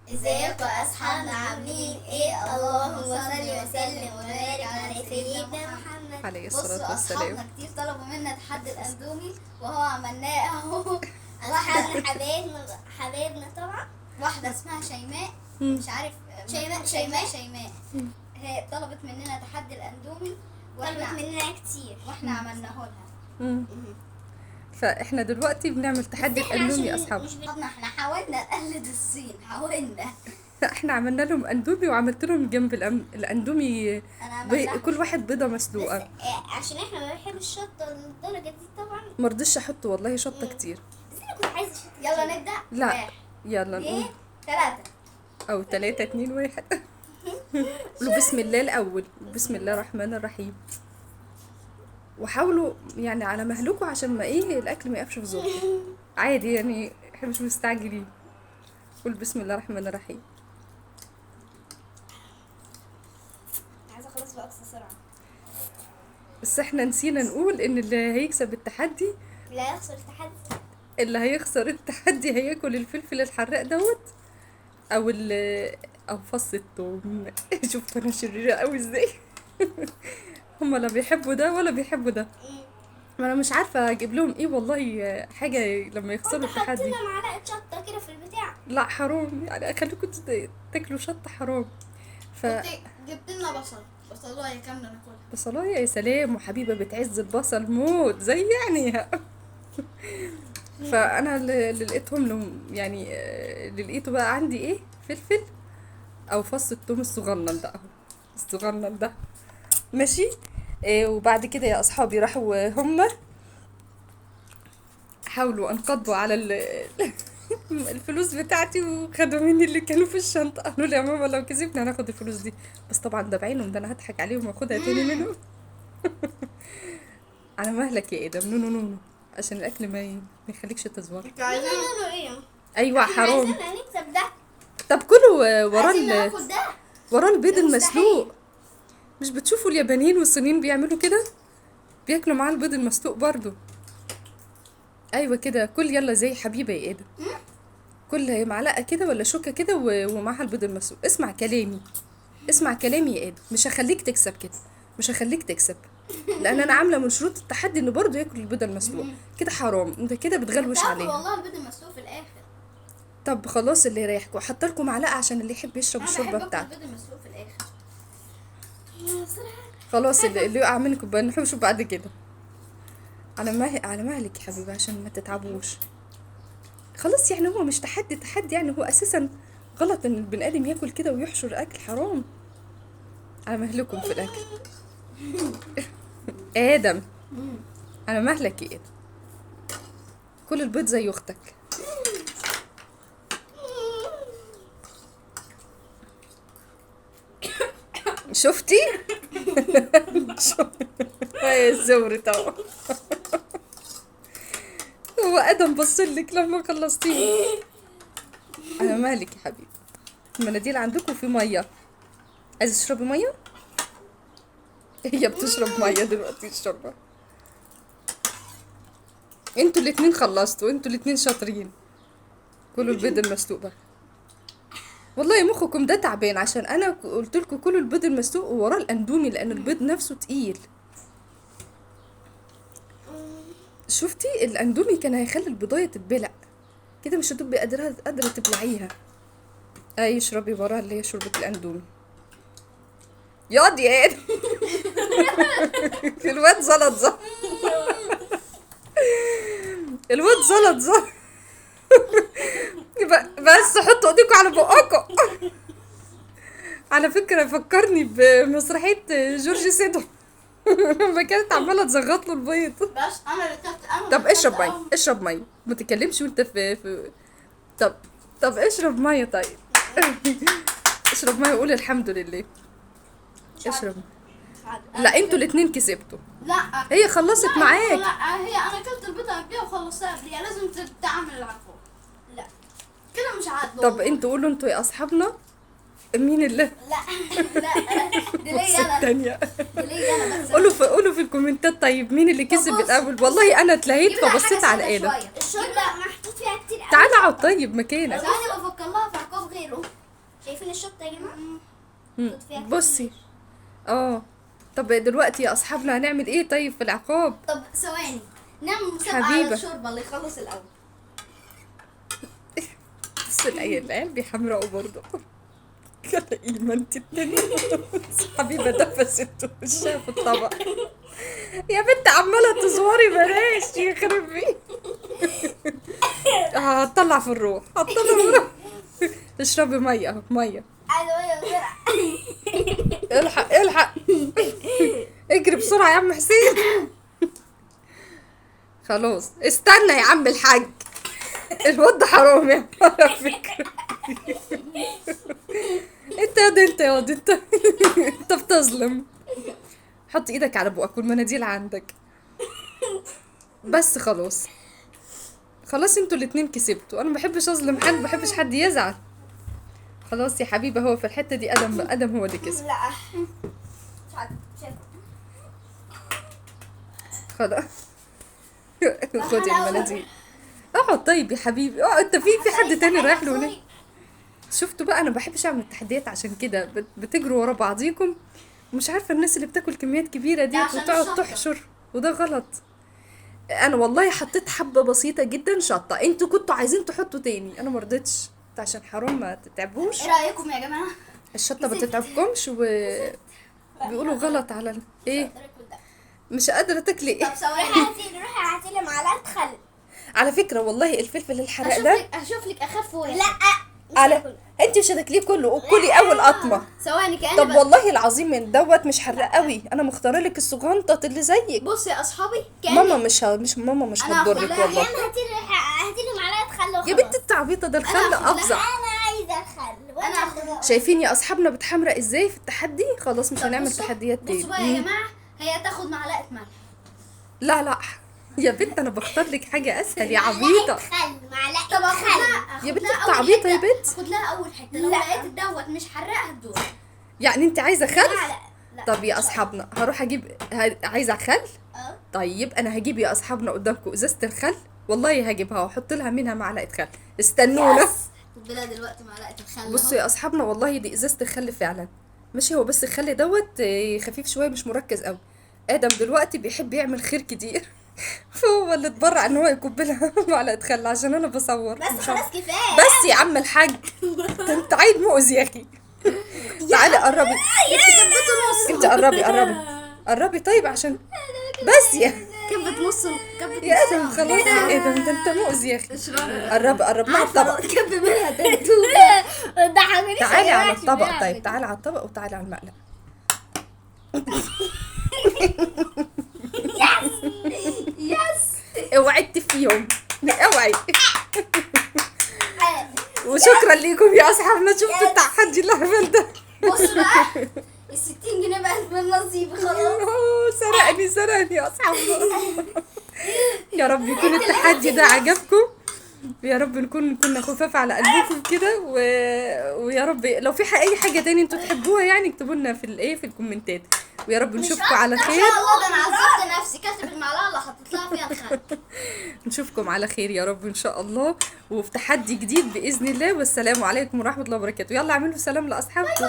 ازيكم يا اصحابنا عاملين ايه؟ اللهم صل وسلم وبارك على سيدنا محمد عليه بصوا الصلاة والسلام. اصحابنا كتير طلبوا منا تحدي الاندومي وهو عملناه اهو. واحد حبايبنا طبعا، واحده اسمها شيماء، مش عارف شيماء هي طلبت مننا تحدي الاندومي طلبت مننا كتير واحنا عملناه لها. فاحنا دلوقتي بنعمل تحدي الاندومي يا اصحاب. احنا حاولنا نقلد الصين، حاولنا. احنا عملنا لهم اندومي وعملت لهم جنب الاندومي كل واحد بيضه مسلوقه. عشان احنا ما بنحبش الشطه للدرجه دي طبعا. مرضيش احط والله شطه كتير. بس انا كنت عايزه شطه. يلا نبدا. لا يلا نقول 3 او 3 2 1. قولوا بسم الله الاول، بسم الله الرحمن الرحيم، وحاولوا يعني على مهلكوا عشان ما الاكل ما يقفش في زوركم. عادي يعني احنا مش مستعجلين. قول بسم الله الرحمن الرحيم. عايزه اخلص باقصى سرعه. بس احنا نسينا نقول ان اللي هيكسب التحدي، لا يخسر التحدي. اللي هيخسر التحدي هياكل الفلفل الحراق دوت او او فص الثوم. شفتوا انا شريره قوي ازاي. هما لا بيحبوا ده ولا بيحبوا ده. ما انا مش عارفه اجيب لهم ايه والله حاجه لما يخسروا التحدي. حطينا معلقه شطه كده في البتاع. لا حرام يعني، اخليكم تاكلوا شطه حرام. كنت جبت لنا بصلايه كامله ناكلها. بصلايه يا سلام، وحبيبه بتعز البصل موت زي يعني. فانا اللي لقيتهم لهم يعني، اللي لقيته بقى عندي فلفل او فص الثوم الصغنن ده اهو، الصغنن ده ماشي. وبعد كده يا اصحابي راحوا هم حاولوا انقضوا على الفلوس بتاعتي، وخدوا مني اللي كانوا في الشنطه. قالوا لي يا ماما لو كسبنا هناخد الفلوس دي، بس طبعا ده بعينهم، ده انا هضحك عليهم واخدها تاني منهم. على مهلك يا ادم، نونو نونو، عشان الاكل ما يخليكش تزور. عايزين ايه؟ ايوه حرام. عايزين نكسب ده. طب كلوا عايزين ناخد ده. ورا البيض ده المسلوق. مش بتشوفوا اليابانيين والصينيين بيعملوا كده؟ بياكلوا معاه البيض المسلوق برضو. ايوه كده، كل يلا زي حبيبه يا ادم. كل معلقه كده ولا شوكه كده ومعاها البيض المسلوق. اسمع كلامي، اسمع كلامي يا ادم، مش هخليك تكسب كده، مش هخليك تكسب، لان انا عامله من شروط التحدي انه برضو ياكل البيض المسلوق. كده حرام، انت كده بتغلوش عليه. والله البيض المسلوق في الاخر. طب خلاص اللي يريحكم، حط لكم معلقه عشان اللي يحب يشرب الشوربه بتاعته. البيض المسلوق في الاخر. خلاص اللي يقع منكم بنحوشه بعد كده. على مهلك يا حبيبي عشان ما تتعبوش. خلاص يعني هو مش تحدي يعني، هو اساسا غلط ان البني ادم ياكل كده ويحشر اكل، حرام. على مهلكم في الاكل. ادم على مهلك يا ادم، كل البيض زي اختك. شفتي؟ هاي الزورة طبعا. هو ادم بصلك لما خلصتيه. على مهلك يا حبيبي. المناديل عندكم في ميه، عايزه تشربي ميه؟ هي بتشرب ميه دلوقتي الشوربه. انتوا الاتنين خلصتوا، انتوا الاتنين شاطرين. كلوا البيض المسلوق بقى. والله مخكم ده تعبان، عشان انا قلت لكم كلوا البيض المسلوق ووراه الاندومي، لان البيض نفسه تقيل. شفتي الاندومي كان هيخلي البيضايه تتبلع كده، مش هتبقي قادره تبلعيها. اي اشربي وراها اللي هي شوربه الاندومي. ياض يا ادم. الواد زلط الواد زلط. بس حطوا ايديكم على بقكم. على فكره فكرني بمسرحيه جورج سيدو. لما كانت عماله تزغط له البيض. بس انا اللي كنت طب اشرب ميه، ما تتكلمش وانت في. طب اشرب ميه. طيب اشرب ميه وقول الحمد لله. اشرب. لا انتوا الاتنين كسبتوا. لا هي خلصت معاك. لا هي انا اكلت البيضه قبلها وخلصتها قبلها، لازم تعمل العفو. لا كده مش عادل. طب انتوا قولوا انتوا يا اصحابنا مين اللي لا دي ليا انا. الثانيه. دي ليا انا بس. قولوا في الكومنتات طيب مين اللي كسب الاول. والله انا اتلهيت فبصيت على ادم. الشوربه محطوط فيها كتير قوي. تعالى اقعد طيب مكانك. ثاني بفكر لها في عقاب غيره. كنت فيها بصي طب دلوقتي يا اصحابنا هنعمل ايه طيب في العقاب؟ طب ثواني نعمل مسابقة حبيبة. على الشوربة اللي يخلص الأول. بس العيال بيحمرقوا برضه. كده ما انت التانية حبيبة دفست وشها في الطبق. يا بنت عمالة تزوري بلاش يخرب بيك. هتطلع في الروح اشربي مية اهو مية. الحق اجري بسرعة يا عم حسين. خلاص استنى يا عم الحاج، الواد ده حرام يا على فكرة. انت بتظلم. حط ايدك على بقك والمناديل عندك. بس خلاص انتوا الاتنين كسبتوا. انا ما بحبش اظلم حد، ما بحبش حد يزعل. خلاص يا حبيبه، هو في الحته دي ادم هو اللي كسب. لا خلاص خدي المناديل. اقعد طيب يا حبيبي اقعد. انت في حد تاني رايح له ليه؟ شفتوا بقى، انا ما بحبش اعمل التحديات عشان كده بتجروا ورا بعضيكم. مش عارفه الناس اللي بتاكل كميات كبيره دي وتقعد تحشر، وده غلط. انا والله حطيت حبه بسيطه جدا شطه، انتوا كنتوا عايزين تحطوا تاني، انا ما رضيتش عشان حرام ما تتعبوش. ايه رايكم يا جماعه؟ الشطه ما تتعبكمش بيقولوا غلط على ايه. مش قادره تاكلي ايه. طب ثواني روحي هاتي لي معلقه خل. على فكره والله الفلفل الحراق ده اشوف لك اخف واحد. لا على انت مش هتاكليه كله، وكلي اول قطمه. ثواني كأني طب والله العظيم من دوت مش حراق قوي، انا مختاره لك الصغنطط اللي زيك. بص يا اصحابي ماما مش هتضرك والله. هاتي لي معلقه خل وخلاص. يا بنت التعبيطه ده الخل افظع. انا عايزه الخل وانا هاخدها. شايفين يا اصحابنا بتحمرق ازاي في التحدي؟ خلاص مش هنعمل تحديات تاني. بصوا بقى يا جماعه، هي تاخد معلقه ملح. لا يا بنت انا بختار لك حاجه اسهل يا عبيطه. معلقه طب اخد يا بنت التعبيطه يا بنت. خد لها اول حته، لو لقيت دوت مش حرقها الدور. يعني انت عايزه خل؟ لا. طب يا اصحابنا هروح اجيب. عايزه خل؟ طيب انا هجيب يا اصحابنا قدامكم ازازه الخل، والله هجيبها واحط لها منها معلقه خل. استنونا. خد لها دلوقتي معلقه الخل. بصوا يا اصحابنا والله دي ازازه الخل فعلا ماشي، هو بس الخل دوت خفيف شويه مش مركز قوي. ادم دلوقتي بيحب يعمل خير كتير فهو اللي اتبرع ان هو يكب لها معلقه خل عشان انا بصور. بس خلاص كفايه. بس يا عم الحاج انت عيد مؤذي يا اخي. تعالي قربي. انت قربي طيب عشان بس يا كبت نص يا ادم خلاص يا ادم، ده انت مؤذي يا اخي. قرب لها الطبق. كب منها ده حبيبي. تعالي على الطبق طيب، تعالي على الطبق وتعالي على المقلب. يس اوعي تفيهم، اوعي. وشكرا ليكم يا اصحابنا، شفتوا التحدي الهبل ده. بصوا بقى ال60 جنيه بقت من نصيبي خلاص. سرقني يا اصحابنا. يا رب يكون التحدي ده عجبكم، يا رب نكون كنا خفاف على قلبكم كده ويا رب لو في اي حاجه تاني انتوا تحبوها يعني اكتبوا لنا في الكومنتات، ويا رب نشوفكم على خير. ان شاء الله ده انا عذبت نفسي كاتب المعلقه اللي حطيت لها فيها الخل. نشوفكم على خير يا رب ان شاء الله، وفي تحدي جديد باذن الله. والسلام عليكم ورحمه الله وبركاته. يلا اعملوا سلام لاصحابكم.